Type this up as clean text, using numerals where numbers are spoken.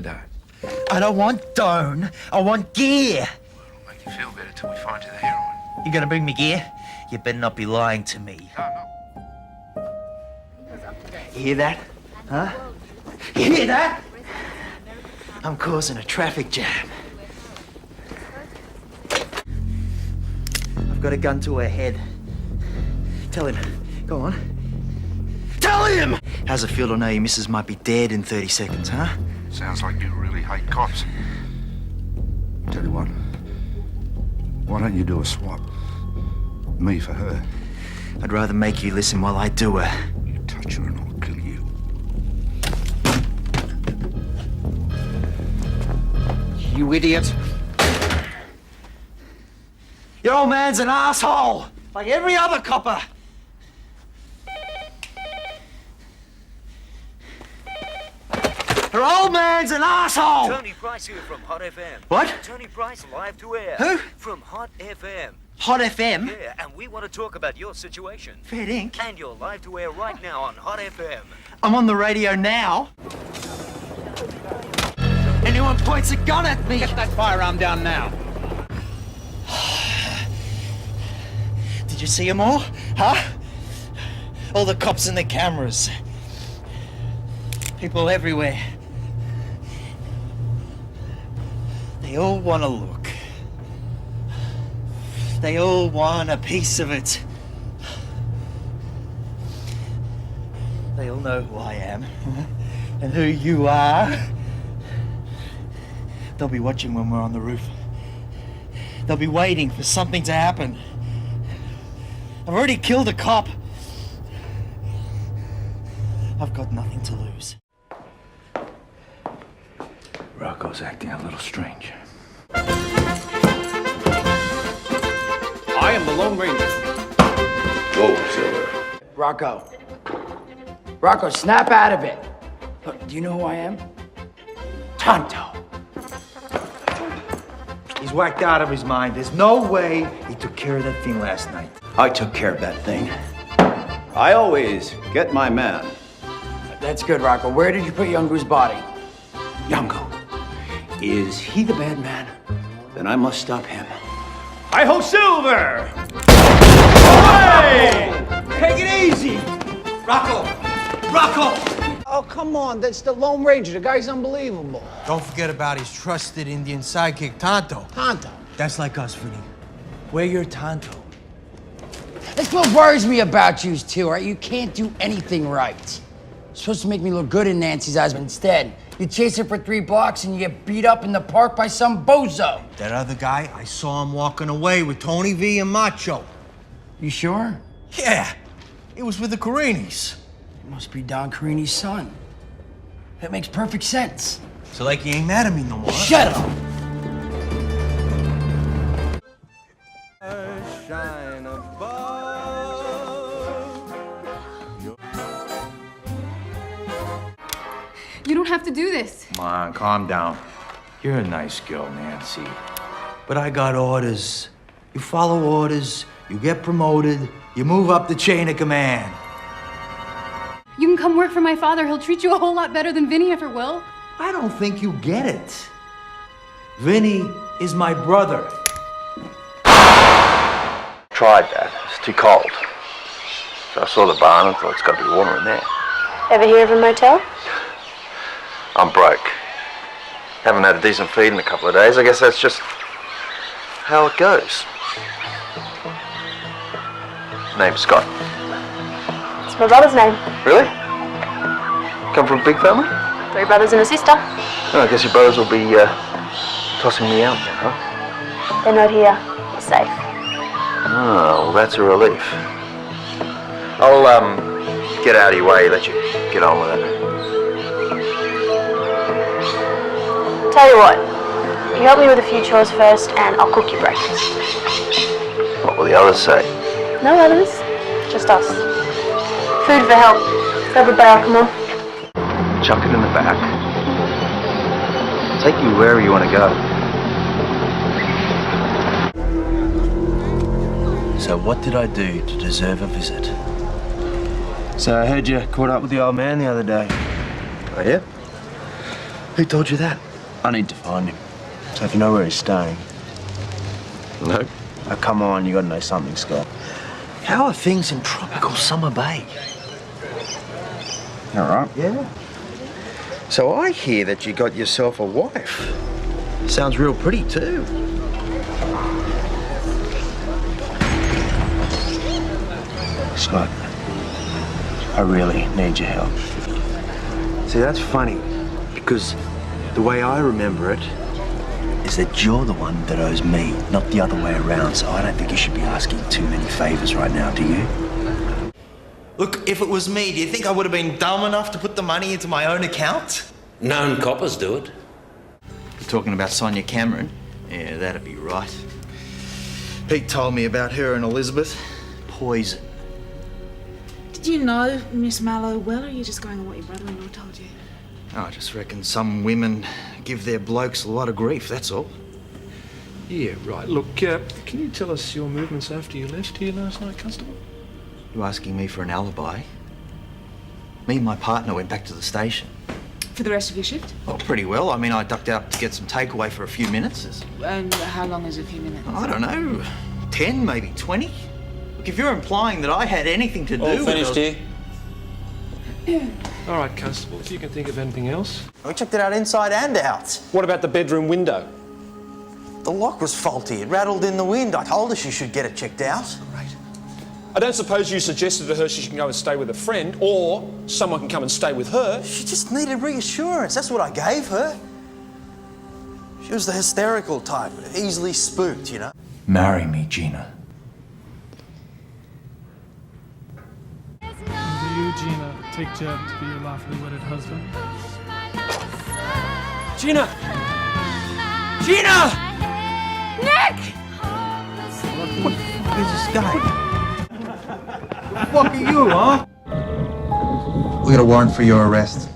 that. I don't want dough. I want gear. It'll make you feel better till we find you the heroin. You gonna bring me gear? You better not be lying to me. No. You hear that? Huh? You hear that? I'm causing a traffic jam. I've got a gun to her head. Tell him. Go on. Tell him! How's it feel to know your missus might be dead in 30 seconds, huh? Sounds like you really hate cops. Tell you what. Why don't you do a swap? Me for her. I'd rather make you listen while I do her. You touch her and I'll kill you. You idiot. Your old man's an asshole, like every other copper. Her old man's an asshole! Tony Price here from Hot FM. What? Tony Price live to air. Who? From Hot FM. Hot FM? Yeah, and we want to talk about your situation. Fair ink. And you're live to air right now on Hot FM. I'm on the radio now. Anyone points a gun at me. Get that firearm down now. Did you see them all? Huh? All the cops and the cameras. People everywhere. They all want to look. They all want a piece of it. They all know who I am and who you are. They'll be watching when we're on the roof. They'll be waiting for something to happen. I've already killed a cop. I've got nothing to lose. Rocco's acting a little strange. I am the Lone Ranger. Whoa, Silver. Rocco, snap out of it. Look, do you know who I am? Tonto. He's whacked out of his mind. There's no way he took care of that thing last night. I took care of that thing. I always get my man. That's good, Rocco. Where did you put Youngu's body? Yungo. Is he the bad man? Then I must stop him. Hi-ho, Silver! Hey! Take it easy. Rocco! Oh, come on. That's the Lone Ranger. The guy's unbelievable. Don't forget about his trusted Indian sidekick, Tonto. Tonto. That's like us, Vinny. We're your Tonto. That's what worries me about you two, all right? You can't do anything right. You're supposed to make me look good in Nancy's eyes, but instead, you chase her for 3 blocks and you get beat up in the park by some bozo. That other guy, I saw him walking away with Tony V and Macho. You sure? Yeah, it was with the Carinis. It must be Don Carini's son. That makes perfect sense. So like he ain't mad at me no more. Shut up! Shine You don't have to do this. Come on, calm down. You're a nice girl, Nancy. But I got orders. You follow orders, you get promoted, you move up the chain of command. You can come work for my father. He'll treat you a whole lot better than Vinny ever will. I don't think you get it. Vinny is my brother. Tried that. It's too cold. So I saw the barn and thought it's got to be warmer in there. Ever hear of a motel? I'm broke. Haven't had a decent feed in a couple of days. I guess that's just how it goes. Name's Scott. It's my brother's name. Really? Come from a big family? 3 brothers and a sister. Oh, I guess your brothers will be tossing me out now, huh? They're not here. You're safe. Oh, well, that's a relief. I'll get out of your way, let you get on with it. Tell you what, you help me with a few chores first and I'll cook you breakfast. What will the others say? No others, just us. Food for help. Grab a barrel, come on. Chuck it in the back. Take you wherever you want to go. So what did I do to deserve a visit? So I heard you caught up with the old man the other day. Oh, yeah? Who told you that? I need to find him. So if you know where he's staying. No. Oh, come on, you gotta know something, Scott. How are things in tropical Summer Bay? All right. Yeah. So I hear that you got yourself a wife. Sounds real pretty too. Scott, I really need your help. See, that's funny, because the way I remember it is that you're the one that owes me, not the other way around, so I don't think you should be asking too many favors right now, do you? Look, if it was me, do you think I would have been dumb enough to put the money into my own account? Known coppers do it. You're talking about Sonia Cameron? Yeah, that'd be right. Pete told me about her and Elizabeth. Poison. Did you know Miss Mallow well, or are you just going on what your brother-in-law told you? I just reckon some women give their blokes a lot of grief, that's all. Yeah, right. Look, can you tell us your movements after you left here last night, Constable? You asking me for an alibi? Me and my partner went back to the station. For the rest of your shift? Oh, pretty well. I mean, I ducked out to get some takeaway for a few minutes. And how long is a few minutes? I don't know, 10, maybe 20? Look, if you're implying that I had anything to do with it... All finished here? All right, Constable, if you can think of anything else. We checked it out inside and out. What about the bedroom window? The lock was faulty. It rattled in the wind. I told her she should get it checked out. Right. I don't suppose you suggested to her she can go and stay with a friend, or someone can come and stay with her. She just needed reassurance. That's what I gave her. She was the hysterical type, easily spooked, you know. Marry me, Gina. Do you, Gina, take Jeb to be your lawfully wedded husband? Gina! Gina! Nick! What the fuck is this guy? What the fuck are you, huh? We got a warrant for your arrest.